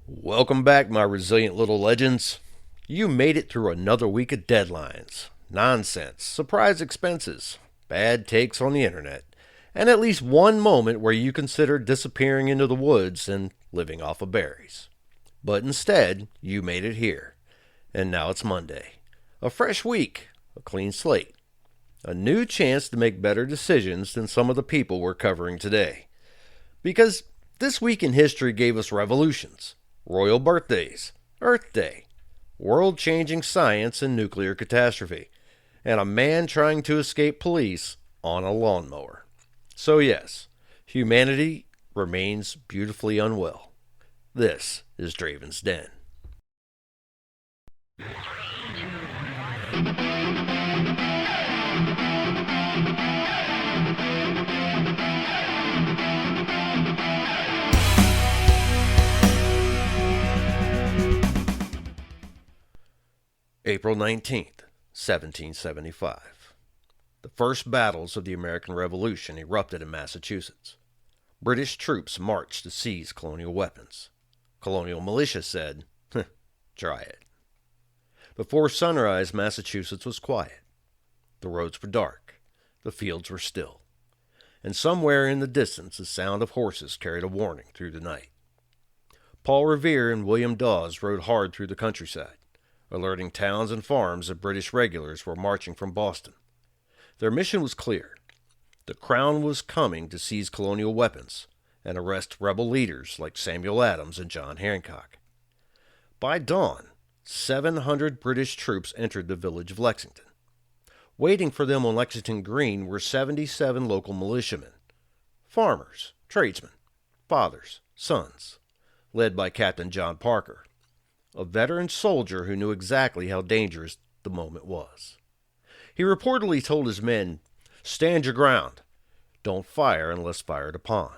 Welcome back, my resilient little legends. You made it through another week of deadlines, nonsense, surprise expenses, bad takes on the internet, and at least one moment where you considered disappearing into the woods and living off of berries. But instead, you made it here. And now it's Monday. A fresh week, a clean slate, a new chance to make better decisions than some of the people we're covering today. Because this week in history gave us revolutions, royal birthdays, Earth Day, world-changing science and nuclear catastrophe, and a man trying to escape police on a lawnmower. So yes, humanity remains beautifully unwell. This is Dravin's Den. April 19th, 1775. The first battles of the American Revolution erupted in Massachusetts. British troops marched to seize colonial weapons. Colonial militia said, try it. Before sunrise, Massachusetts was quiet. The roads were dark. The fields were still. And somewhere in the distance, the sound of horses carried a warning through the night. Paul Revere and William Dawes rode hard through the countryside, alerting towns and farms that British regulars were marching from Boston. Their mission was clear. The Crown was coming to seize colonial weapons and arrest rebel leaders like Samuel Adams and John Hancock. By dawn, 700 British troops entered the village of Lexington. Waiting for them on Lexington Green were 77 local militiamen, farmers, tradesmen, fathers, sons, led by Captain John Parker, a veteran soldier who knew exactly how dangerous the moment was. He reportedly told his men, "Stand your ground. Don't fire unless fired upon.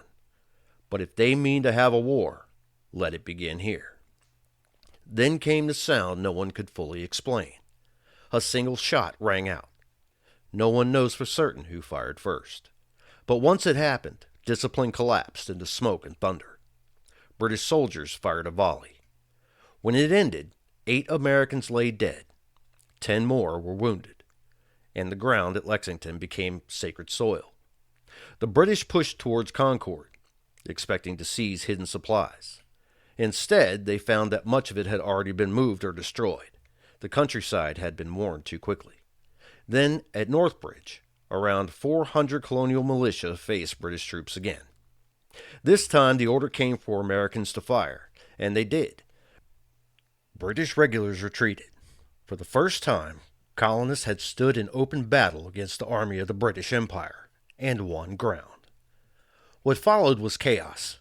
But if they mean to have a war, let it begin here." Then came the sound no one could fully explain. A single shot rang out. No one knows for certain who fired first. But once it happened, discipline collapsed into smoke and thunder. British soldiers fired a volley. When it ended, 8 Americans lay dead. 10 more were wounded, and the ground at Lexington became sacred soil. The British pushed towards Concord, expecting to seize hidden supplies. Instead, they found that much of it had already been moved or destroyed. The countryside had been worn too quickly. Then, at Northbridge, around 400 colonial militia faced British troops again. This time, the order came for Americans to fire, and they did. British regulars retreated. For the first time, colonists had stood in open battle against the army of the British Empire, and won ground. What followed was chaos.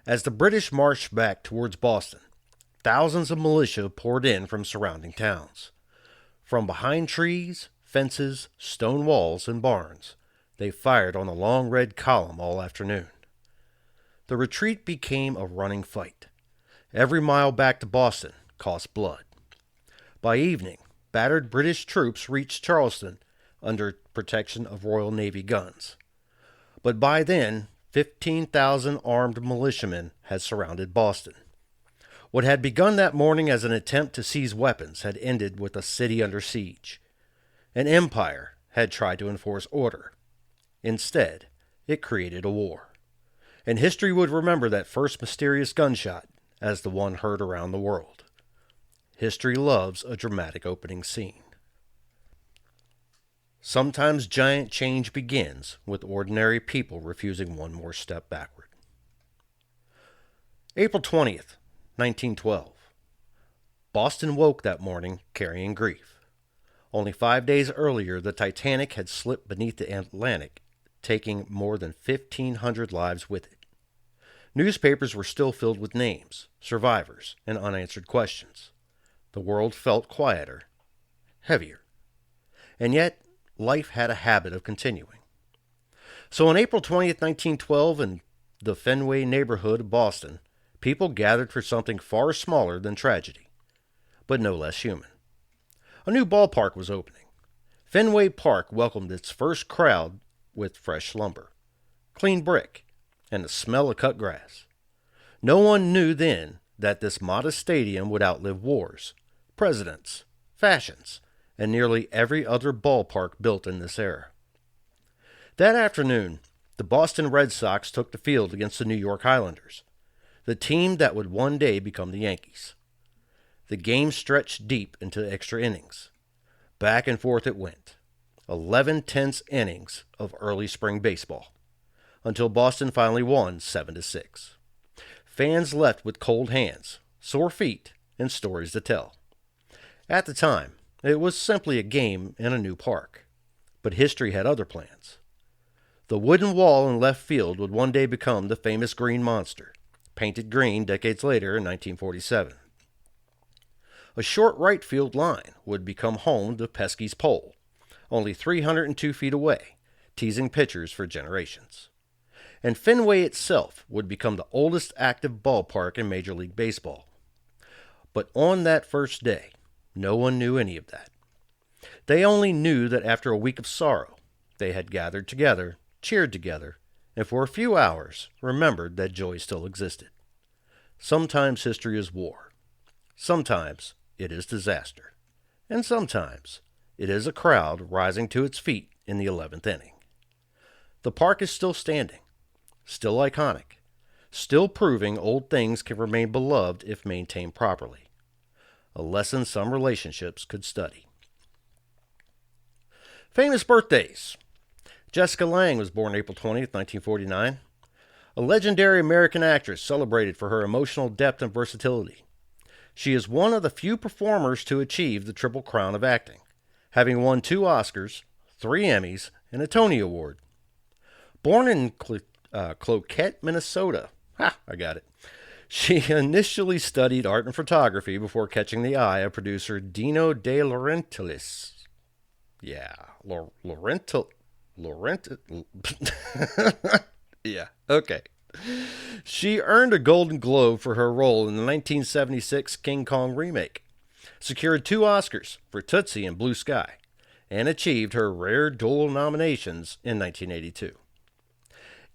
As the British marched back towards Boston, thousands of militia poured in from surrounding towns. From behind trees, fences, stone walls, and barns, they fired on the long red column all afternoon. The retreat became a running fight. Every mile back to Boston cost blood. By evening, battered British troops reached Charleston under protection of Royal Navy guns. But by then, 15,000 armed militiamen had surrounded Boston. What had begun that morning as an attempt to seize weapons had ended with a city under siege. An empire had tried to enforce order. Instead, it created a war. And history would remember that first mysterious gunshot as the one heard around the world. History loves a dramatic opening scene. Sometimes giant change begins with ordinary people refusing one more step backward. April 20th, 1912. Boston woke that morning carrying grief. Only 5 days earlier, the Titanic had slipped beneath the Atlantic, taking more than 1,500 lives with it. Newspapers were still filled with names, survivors, and unanswered questions. The world felt quieter, heavier. And yet, life had a habit of continuing. So on April 20th, 1912, in the Fenway neighborhood of Boston, people gathered for something far smaller than tragedy, but no less human. A new ballpark was opening. Fenway Park welcomed its first crowd with fresh lumber, clean brick, and the smell of cut grass. No one knew then that this modest stadium would outlive wars, presidents, fashions, and nearly every other ballpark built in this era. That afternoon, the Boston Red Sox took the field against the New York Islanders, the team that would one day become the Yankees. The game stretched deep into extra innings. Back and forth it went. 11 tense innings of early spring baseball, until Boston finally won 7-6. Fans left with cold hands, sore feet, and stories to tell. At the time, it was simply a game in a new park, but history had other plans. The wooden wall in left field would one day become the famous Green Monster, painted green decades later in 1947. A short right field line would become home to Pesky's pole, only 302 feet away, teasing pitchers for generations. And Fenway itself would become the oldest active ballpark in Major League Baseball. But on that first day, no one knew any of that. They only knew that after a week of sorrow, they had gathered together, cheered together, and for a few hours remembered that joy still existed. Sometimes history is war. Sometimes it is disaster. And sometimes it is a crowd rising to its feet in the 11th inning. The park is still standing, still iconic, still proving old things can remain beloved if maintained properly. A lesson some relationships could study. Famous birthdays. Jessica Lange was born April 20th, 1949. A legendary American actress celebrated for her emotional depth and versatility. She is one of the few performers to achieve the Triple Crown of acting, having won 2 Oscars, 3 Emmys, and a Tony Award. Born in Cloquet, Minnesota. I got it. She initially studied art and photography before catching the eye of producer Dino De Laurentiis. Okay. She earned a Golden Globe for her role in the 1976 King Kong remake, secured 2 Oscars for Tootsie and Blue Sky, and achieved her rare dual nominations in 1982.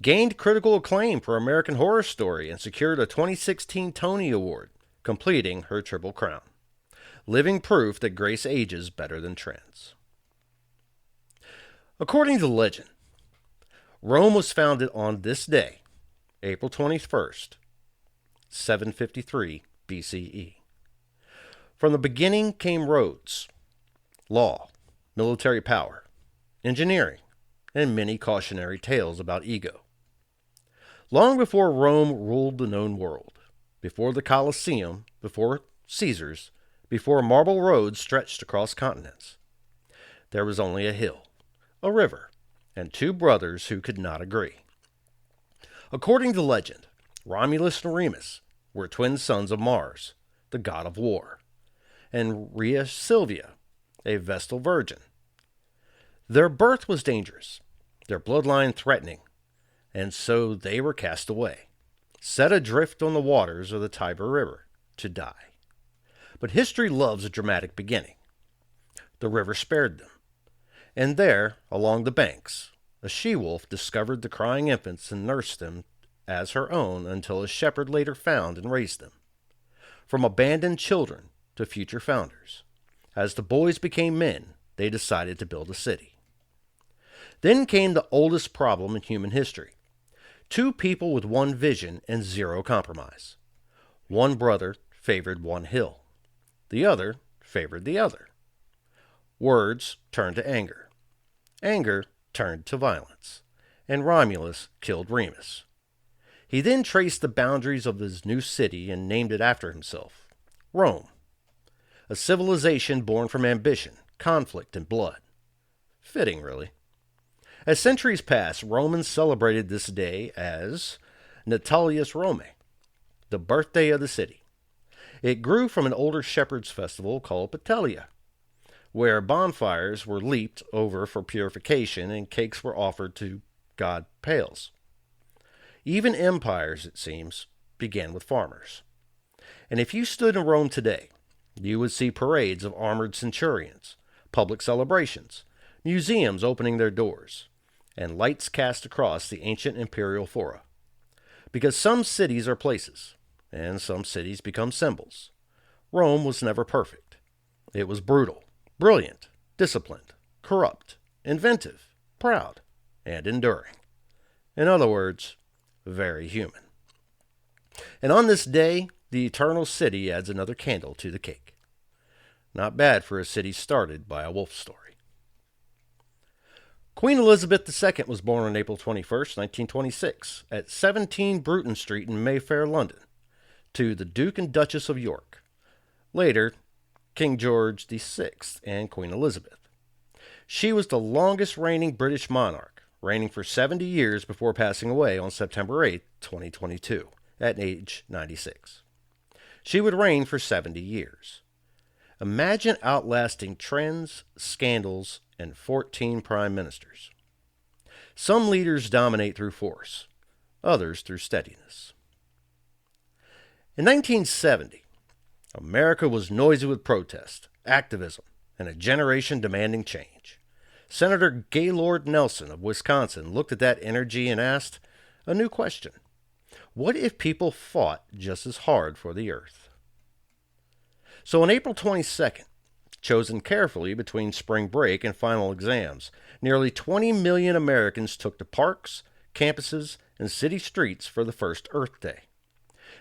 Gained critical acclaim for American Horror Story and secured a 2016 Tony Award, completing her Triple Crown. Living proof that grace ages better than trends. According to legend, Rome was founded on this day, April 21st, 753 BCE. From the beginning came roads, law, military power, engineering, and many cautionary tales about ego. Long before Rome ruled the known world, before the Colosseum, before Caesars, before marble roads stretched across continents, there was only a hill, a river, and 2 brothers who could not agree. According to legend, Romulus and Remus were twin sons of Mars, the god of war, and Rhea Silvia, a Vestal virgin. Their birth was dangerous, their bloodline threatening, and so they were cast away, set adrift on the waters of the Tiber River, to die. But history loves a dramatic beginning. The river spared them, and there, along the banks, a she-wolf discovered the crying infants and nursed them as her own until a shepherd later found and raised them. From abandoned children to future founders. As the boys became men, they decided to build a city. Then came the oldest problem in human history. 2 people with one vision and 0 compromise. One brother favored one hill. The other favored the other. Words turned to anger. Anger turned to violence. And Romulus killed Remus. He then traced the boundaries of his new city and named it after himself. Rome. A civilization born from ambition, conflict, and blood. Fitting, really. As centuries passed, Romans celebrated this day as Natalius Romae, the birthday of the city. It grew from an older shepherd's festival called Patelia, where bonfires were leaped over for purification and cakes were offered to god Pales. Even empires, it seems, began with farmers. And if you stood in Rome today, you would see parades of armored centurions, public celebrations, museums opening their doors, and lights cast across the ancient imperial fora. Because some cities are places, and some cities become symbols. Rome was never perfect. It was brutal, brilliant, disciplined, corrupt, inventive, proud, and enduring. In other words, very human. And on this day, the eternal city adds another candle to the cake. Not bad for a city started by a wolf story. Queen Elizabeth II was born on April 21st, 1926, at 17 Bruton Street in Mayfair, London, to the Duke and Duchess of York, later King George VI and Queen Elizabeth. She was the longest reigning British monarch, reigning for 70 years before passing away on September 8, 2022, at age 96. She would reign for 70 years. Imagine outlasting trends, scandals, and 14 prime ministers. Some leaders dominate through force, others through steadiness. In 1970, America was noisy with protest, activism, and a generation demanding change. Senator Gaylord Nelson of Wisconsin looked at that energy and asked a new question. What if people fought just as hard for the earth? So on April 22nd, chosen carefully between spring break and final exams, nearly 20 million Americans took to parks, campuses, and city streets for the first Earth Day.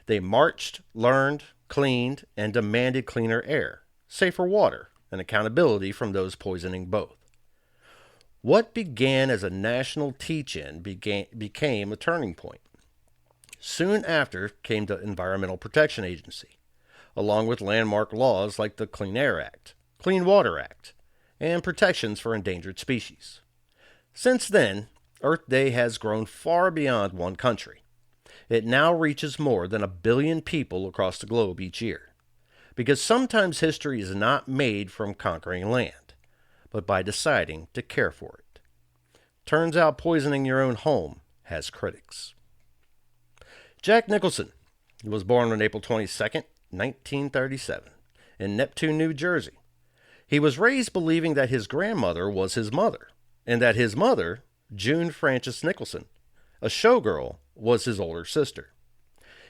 They marched, learned, cleaned, and demanded cleaner air, safer water, and accountability from those poisoning both. What began as a national teach-in became a turning point. Soon after came the Environmental Protection Agency, along with landmark laws like the Clean Air Act, Clean Water Act, and protections for endangered species. Since then, Earth Day has grown far beyond one country. It now reaches more than 1 billion people across the globe each year. Because sometimes history is not made from conquering land, but by deciding to care for it. Turns out poisoning your own home has critics. Jack Nicholson was born on April 22nd, 1937, in Neptune, New Jersey. He was raised believing that his grandmother was his mother, and that his mother, June Frances Nicholson, a showgirl, was his older sister.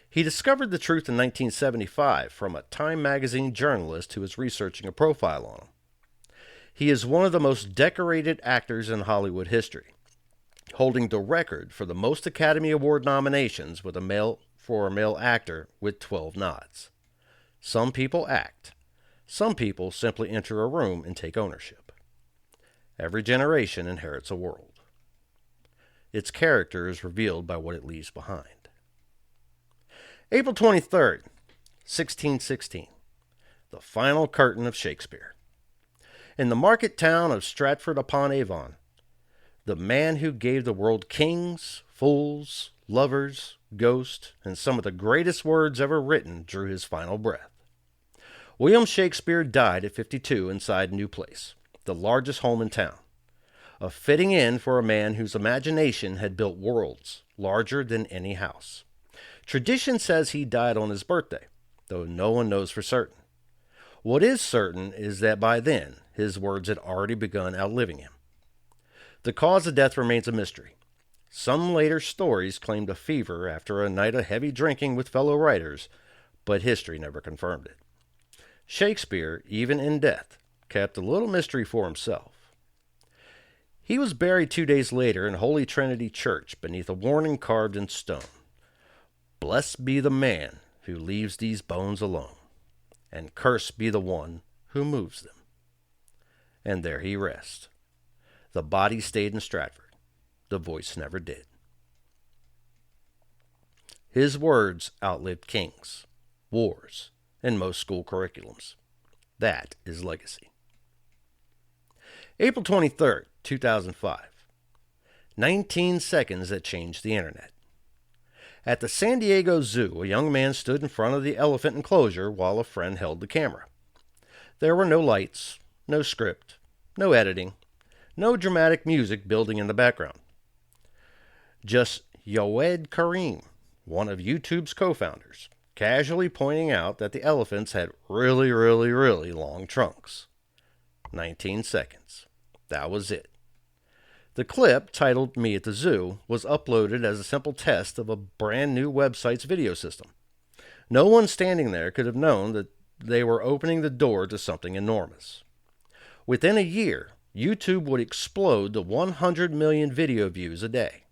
He discovered the truth in 1975 from a Time magazine journalist who was researching a profile on him. He is one of the most decorated actors in Hollywood history, holding the record for the most Academy Award nominations for a male actor with 12 nods. Some people act. Some people simply enter a room and take ownership. Every generation inherits a world. Its character is revealed by what it leaves behind. April 23rd, 1616. The final curtain of Shakespeare. In the market town of Stratford-upon-Avon, the man who gave the world kings, fools, lovers, ghosts, and some of the greatest words ever written drew his final breath. William Shakespeare died at 52 inside New Place, the largest home in town. A fitting end for a man whose imagination had built worlds larger than any house. Tradition says he died on his birthday, though no one knows for certain. What is certain is that by then, his words had already begun outliving him. The cause of death remains a mystery. Some later stories claimed a fever after a night of heavy drinking with fellow writers, but history never confirmed it. Shakespeare, even in death, kept a little mystery for himself. He was buried 2 days later in Holy Trinity Church beneath a warning carved in stone. Blessed be the man who leaves these bones alone, and cursed be the one who moves them. And there he rests. The body stayed in Stratford. The voice never did. His words outlived kings, wars, and most school curriculums. That is legacy. April 23rd, 2005. 19 seconds that changed the internet. At the San Diego Zoo, a young man stood in front of the elephant enclosure while a friend held the camera. There were no lights, no script, no editing, no dramatic music building in the background. Just Yoed Karim, one of YouTube's co-founders, casually pointing out that the elephants had really long trunks. 19 seconds. That was it. The clip, titled Me at the Zoo, was uploaded as a simple test of a brand new website's video system. No one standing there could have known that they were opening the door to something enormous. Within a year, YouTube would explode to 100 million video views a day.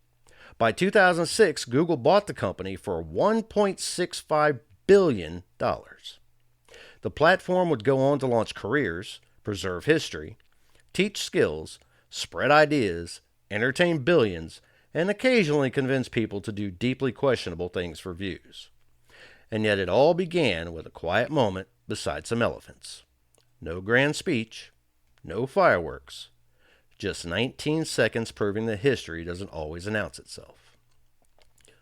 By 2006, Google bought the company for $1.65 billion. The platform would go on to launch careers, preserve history, teach skills, spread ideas, entertain billions, and occasionally convince people to do deeply questionable things for views. And yet it all began with a quiet moment beside some elephants. No grand speech, no fireworks, just 19 seconds proving that history doesn't always announce itself.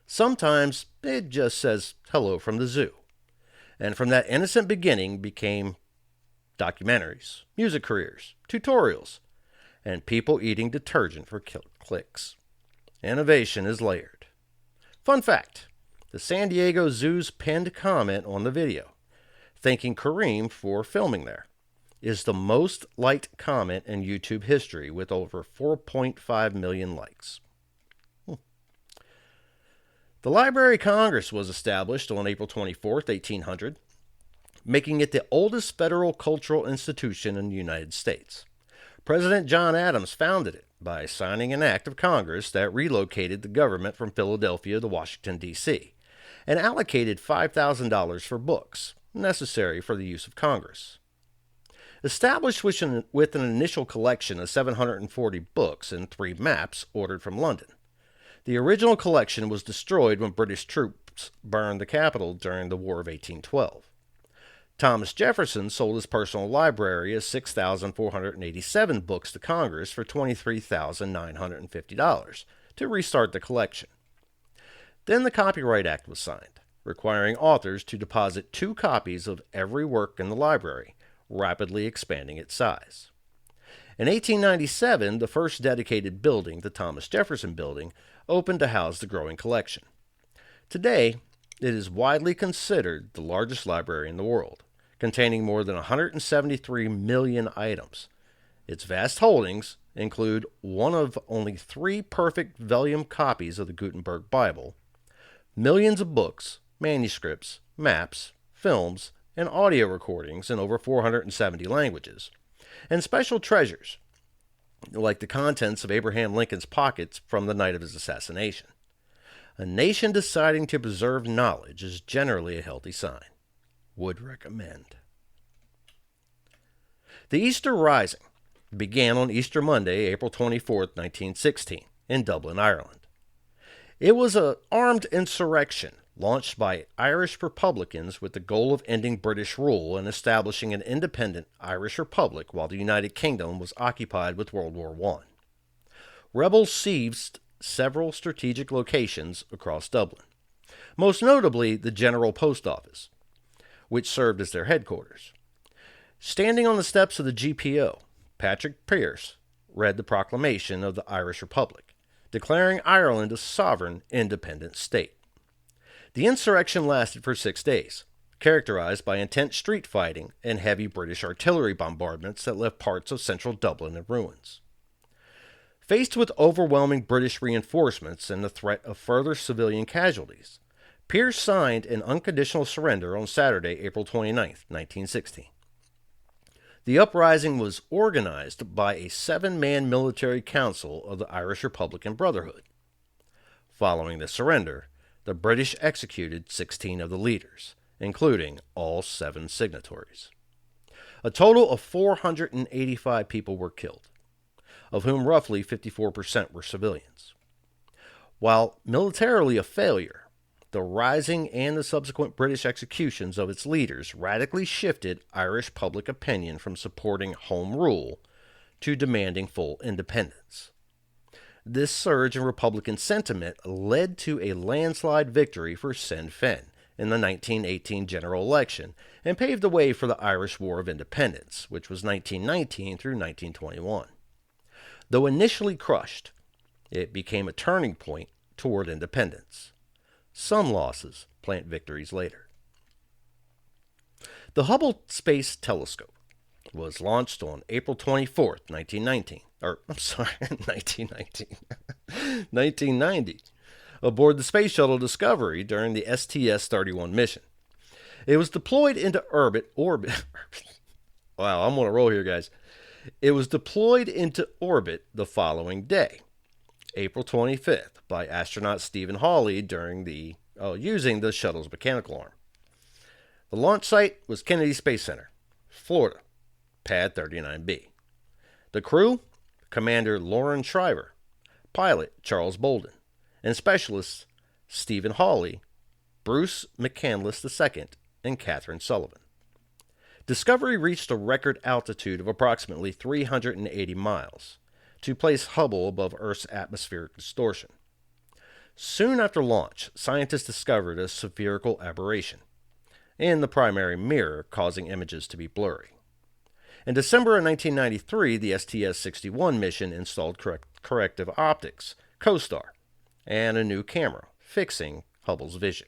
Sometimes it just says hello from the zoo. And from that innocent beginning became documentaries, music careers, tutorials, and people eating detergent for clicks. Innovation is layered. Fun fact, the San Diego Zoo's pinned comment on the video, thanking Kareem for filming there, is the most liked comment in YouTube history with over 4.5 million likes. The Library of Congress was established on April 24, 1800, making it the oldest federal cultural institution in the United States. President John Adams founded it by signing an act of Congress that relocated the government from Philadelphia to Washington, D.C., and allocated $5,000 for books necessary for the use of Congress. Established with an initial collection of 740 books and 3 maps ordered from London, the original collection was destroyed when British troops burned the capital during the War of 1812. Thomas Jefferson sold his personal library of 6,487 books to Congress for $23,950 to restart the collection. Then the Copyright Act was signed, requiring authors to deposit 2 copies of every work in the library, rapidly expanding its size. In 1897, the first dedicated building, the Thomas Jefferson Building, opened to house the growing collection. Today, it is widely considered the largest library in the world, containing more than 173 million items. Its vast holdings include one of only 3 perfect vellum copies of the Gutenberg Bible, millions of books, manuscripts, maps, films, and audio recordings in over 470 languages, and special treasures, like the contents of Abraham Lincoln's pockets from the night of his assassination. A nation deciding to preserve knowledge is generally a healthy sign. Would recommend. The Easter Rising began on Easter Monday, April 24, 1916, in Dublin, Ireland. It was an armed insurrection launched by Irish Republicans with the goal of ending British rule and establishing an independent Irish Republic while the United Kingdom was occupied with World War I. Rebels seized several strategic locations across Dublin, most notably the General Post Office, which served as their headquarters. Standing on the steps of the GPO, Patrick Pearse read the proclamation of the Irish Republic, declaring Ireland a sovereign, independent state. The insurrection lasted for 6 days, characterized by intense street fighting and heavy British artillery bombardments that left parts of central Dublin in ruins. Faced with overwhelming British reinforcements and the threat of further civilian casualties, Pearse signed an unconditional surrender on Saturday, April 29, 1916. The uprising was organized by a 7-man military council of the Irish Republican Brotherhood. Following the surrender, the British executed 16 of the leaders, including all 7 signatories. A total of 485 people were killed, of whom roughly 54% were civilians. While militarily a failure, the rising and the subsequent British executions of its leaders radically shifted Irish public opinion from supporting home rule to demanding full independence. This surge in Republican sentiment led to a landslide victory for Sinn Féin in the 1918 general election and paved the way for the Irish War of Independence, which was 1919 through 1921. Though initially crushed, it became a turning point toward independence. Some losses plant victories later. The Hubble Space Telescope was launched on April 24, 1990, aboard the Space Shuttle Discovery during the STS-31 mission. It was deployed into orbit. Wow, I'm on a roll here, guys. It was deployed into orbit the following day, April 25th, by astronaut Stephen Hawley using the shuttle's mechanical arm. The launch site was Kennedy Space Center, Florida, Pad 39B. The crew, Commander Lauren Shriver, pilot Charles Bolden, and specialists Stephen Hawley, Bruce McCandless II, and Catherine Sullivan. Discovery reached a record altitude of approximately 380 miles to place Hubble above Earth's atmospheric distortion. Soon after launch, scientists discovered a spherical aberration in the primary mirror, causing images to be blurry. In December of 1993, the STS-61 mission installed corrective optics, COSTAR, and a new camera, fixing Hubble's vision.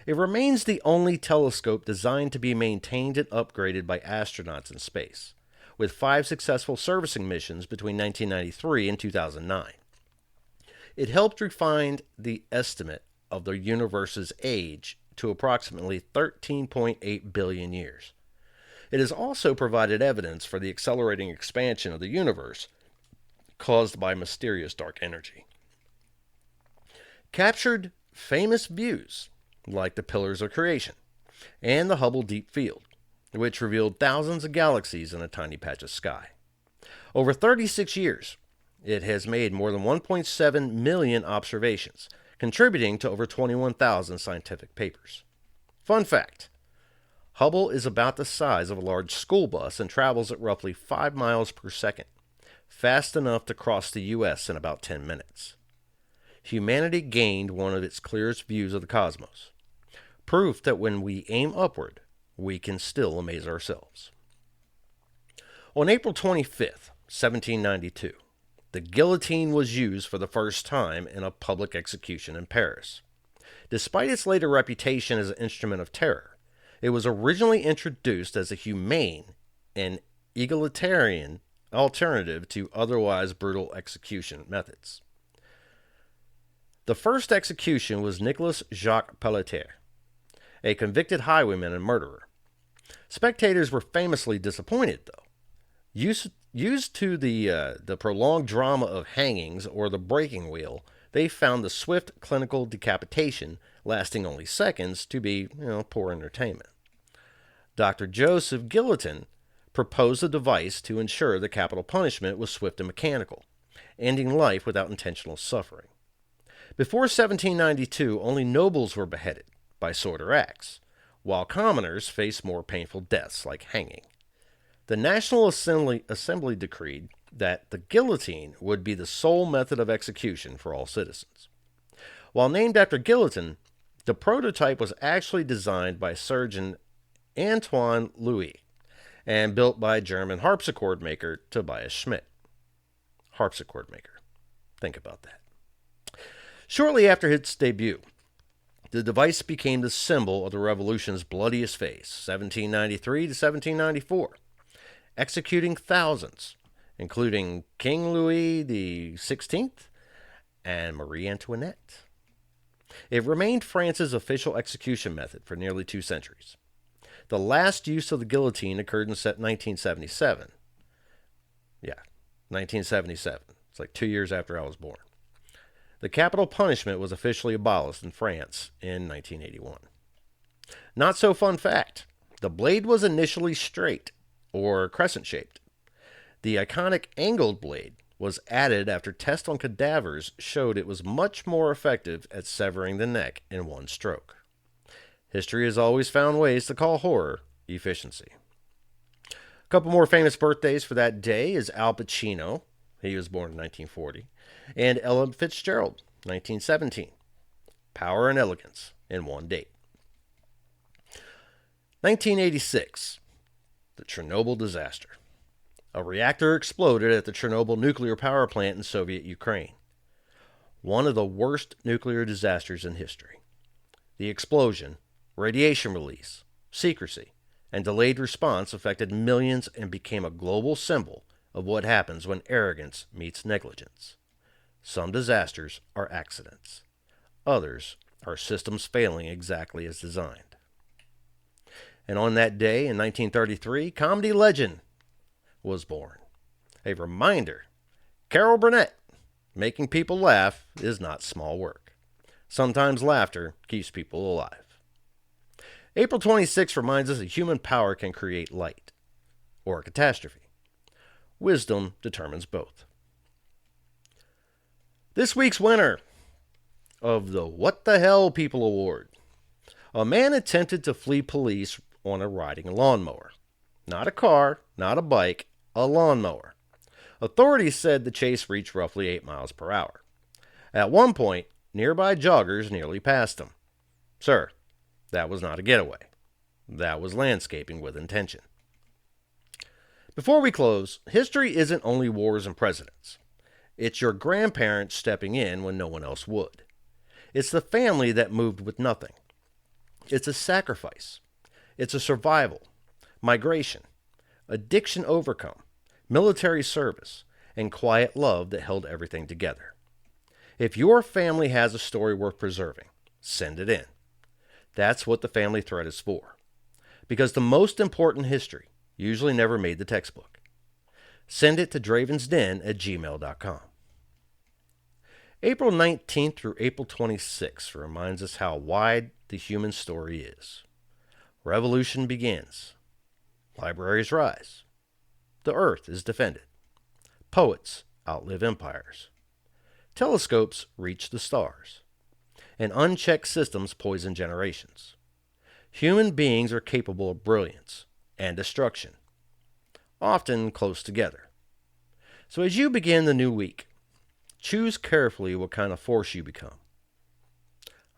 It remains the only telescope designed to be maintained and upgraded by astronauts in space, with 5 successful servicing missions between 1993 and 2009. It helped refine the estimate of the universe's age to approximately 13.8 billion years. It has also provided evidence for the accelerating expansion of the universe caused by mysterious dark energy. Captured famous views like the Pillars of Creation and the Hubble Deep Field, which revealed thousands of galaxies in a tiny patch of sky. Over 36 years, it has made more than 1.7 million observations, contributing to over 21,000 scientific papers. Fun fact: Hubble is about the size of a large school bus and travels at roughly 5 miles per second, fast enough to cross the U.S. in about 10 minutes. Humanity gained one of its clearest views of the cosmos, proof that when we aim upward, we can still amaze ourselves. On April 25th, 1792, the guillotine was used for the first time in a public execution in Paris. Despite its later reputation as an instrument of terror, it was originally introduced as a humane and egalitarian alternative to otherwise brutal execution methods. The first execution was Nicolas Jacques Pelletier, a convicted highwayman and murderer. Spectators were famously disappointed, though. Used to the prolonged drama of hangings or the breaking wheel, they found the swift clinical decapitation, lasting only seconds, to be poor entertainment. Dr. Joseph Guillotin proposed a device to ensure the capital punishment was swift and mechanical, ending life without intentional suffering. Before 1792, only nobles were beheaded by sword or axe, while commoners faced more painful deaths like hanging. The National Assembly decreed that the guillotine would be the sole method of execution for all citizens. While named after Guillotin, the prototype was actually designed by surgeon Antoine Louis and built by German harpsichord maker Tobias Schmidt. Harpsichord maker. Think about that. Shortly after its debut, the device became the symbol of the Revolution's bloodiest phase, 1793 to 1794, executing thousands, including King Louis XVI and Marie Antoinette. It remained France's official execution method for nearly 2 centuries. The last use of the guillotine occurred in 1977. Yeah, 1977. It's like 2 years after I was born. The capital punishment was officially abolished in France in 1981. Not so fun fact: the blade was initially straight, or crescent-shaped. The iconic angled blade was added after tests on cadavers showed it was much more effective at severing the neck in one stroke. History has always found ways to call horror efficiency. A couple more famous birthdays for that day is Al Pacino. He was born in 1940. And Ella Fitzgerald, 1917. Power and elegance in one date. 1986. The Chernobyl disaster. A reactor exploded at the Chernobyl nuclear power plant in Soviet Ukraine. One of the worst nuclear disasters in history. The explosion, radiation release, secrecy, and delayed response affected millions and became a global symbol of what happens when arrogance meets negligence. Some disasters are accidents. Others are systems failing exactly as designed. And on that day in 1933, comedy legend was born. A reminder, Carol Burnett, making people laugh is not small work. Sometimes laughter keeps people alive. April 26 reminds us that human power can create light or a catastrophe. Wisdom determines both. This week's winner of the What the Hell People Award. A man attempted to flee police on a riding lawnmower. Not a car, not a bike, a lawnmower. Authorities said the chase reached roughly 8 miles per hour. At one point, nearby joggers nearly passed him. Sir, that was not a getaway. That was landscaping with intention. Before we close, history isn't only wars and presidents. It's your grandparents stepping in when no one else would. It's the family that moved with nothing. It's a sacrifice. It's a survival, migration, addiction overcome, military service, and quiet love that held everything together. If your family has a story worth preserving, send it in. That's what the family thread is for. Because the most important history usually never made the textbook. Send it to dravinsden@gmail.com. April 19th through April 26th reminds us how wide the human story is. Revolution begins. Libraries rise. The earth is defended. Poets outlive empires. Telescopes reach the stars. And unchecked systems poison generations. Human beings are capable of brilliance and destruction, often close together. So as you begin the new week, choose carefully what kind of force you become.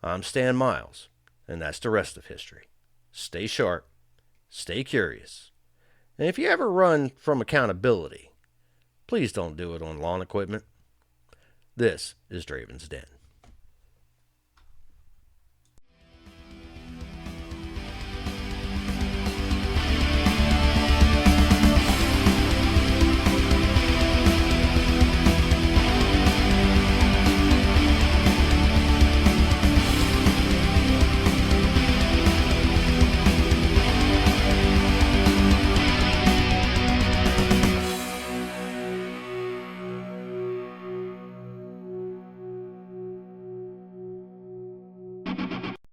I'm Stan Miles, and that's the rest of history. Stay sharp, stay curious, and if you ever run from accountability, please don't do it on lawn equipment. This is Dravin's Den.